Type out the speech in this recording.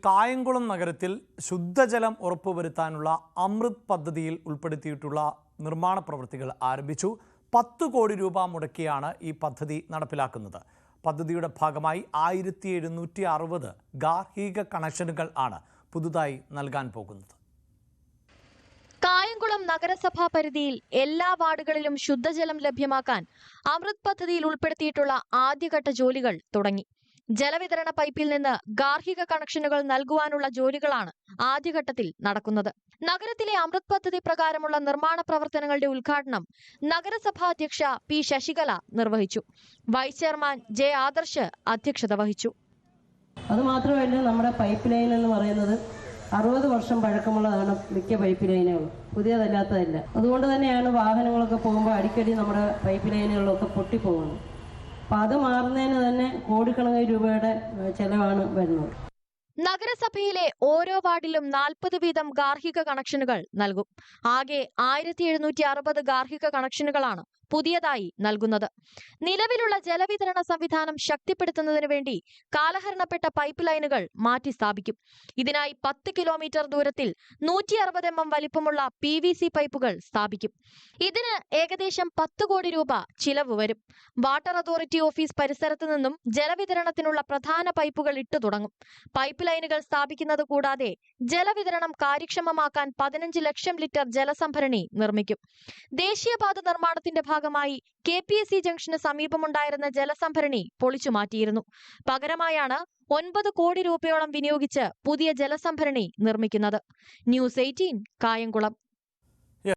കായംകുളം നഗരത്തിൽ ശുദ്ധജലം ഉറപ്പുവരുത്താനുള്ള അമൃത് പദ്ധതിയിൽ ഉൾപ്പെടുത്തിയിട്ടുള്ള നിർമ്മാണ പ്രവൃത്തികൾ ആരംഭിച്ചു. 10 കോടി രൂപ മുടക്കിയാണ് ഈ പദ്ധതി നടപ്പിലാക്കുന്നത്. പദ്ധതിയുടെ ഭാഗമായി 1760 ഗാർഹിക കണക്ഷനുകൾ ആണ് പുതുതായി നൽകാൻ പോകുന്നത്. കായംകുളം നഗരസഭാ പരിധിയിൽ എല്ലാ വാർഡുകളിലും ശുദ്ധജലം ലഭ്യമാക്കാൻ അമൃത് പദ്ധതിയിൽ ഉൾപ്പെടുത്തിയിട്ടുള്ള ആദ്യഘട്ട ജോലികൾ തുടങ്ങി. ജലവിതരണ പൈപ്പിൽ നിന്ന് ഗാർഹിക കണക്ഷനുകൾ നൽകുവാനുള്ള ജോലികളാണ് ആദ്യഘട്ടത്തിൽ നടക്കുന്നത്. നഗരത്തിലെ അമൃത് പദ്ധതി പ്രകാരമുള്ള നിർമ്മാണ പ്രവർത്തനങ്ങളുടെ ഉദ്ഘാടനം നഗരസഭാ അധ്യക്ഷ പി ശശികല നിർവഹിച്ചു. വൈസ് ചെയർമാൻ ജെ ആദർശ് അധ്യക്ഷത വഹിച്ചു. അതുമാത്രമല്ല, നമ്മുടെ പൈപ്പ് ലൈൻ എന്ന് പറയുന്നത് 60 വർഷം പഴക്കമുള്ളതാണ് മിക്ക പൈപ്പ് ലൈനുകളും, പുതിയതല്ലാത്തതല്ല. അതുകൊണ്ട് തന്നെയാണ് വാഹനങ്ങളൊക്കെ പോകുമ്പോൾ അടിക്കടി നമ്മുടെ പൈപ്പ് ലൈനുകളിലൊക്കെ പൊട്ടിപ്പോകുന്നത്. അപ്പം അത് മാറുന്നതിന് തന്നെ കോടിക്കണക്കിന് രൂപയുടെ ചെലവാണ് വരുന്നത്. നഗരസഭയിലെ ഓരോ വാർഡിലും 40 വീതം ഗാർഹിക കണക്ഷനുകൾ നൽകും. ആകെ 1760 ഗാർഹിക കണക്ഷനുകളാണ് പുതിയതായി നൽകുന്നത്. നിലവിലുള്ള ജലവിതരണ സംവിധാനം ശക്തിപ്പെടുത്തുന്നതിന് വേണ്ടി കാലഹരണപ്പെട്ട പൈപ്പ് ലൈനുകൾ മാറ്റി സ്ഥാപിക്കും. ഇതിനായി 10 കിലോമീറ്റർ ദൂരത്തിൽ 160 mm വലിപ്പമുള്ള PVC പൈപ്പുകൾ സ്ഥാപിക്കും. ഇതിന് ഏകദേശം 10 കോടി രൂപ ചിലവ് വരും. വാട്ടർ അതോറിറ്റി ഓഫീസ് പരിസരത്ത് നിന്നും ജലവിതരണത്തിനുള്ള പ്രധാന പൈപ്പുകൾ ഇട്ടു തുടങ്ങും. പൈപ്പ് ലൈനുകൾ സ്ഥാപിക്കുന്നത് കൂടാതെ ജലവിതരണം കാര്യക്ഷമമാക്കാൻ 15 ലക്ഷം ലിറ്റർ ജലസംഭരണി നിർമ്മിക്കും. ദേശീയപാത നിർമ്മാണത്തിന്റെ ഭാഗമായി KPSC ജംഗ്ഷന് സമീപമുണ്ടായിരുന്ന ജലസംഭരണി പൊളിച്ചു മാറ്റിയിരുന്നു. പകരമായാണ് 9 കോടി രൂപയോളം വിനിയോഗിച്ച് പുതിയ ജലസംഭരണി നിർമ്മിക്കുന്നത്. ന്യൂസ് 18 കായംകുളം.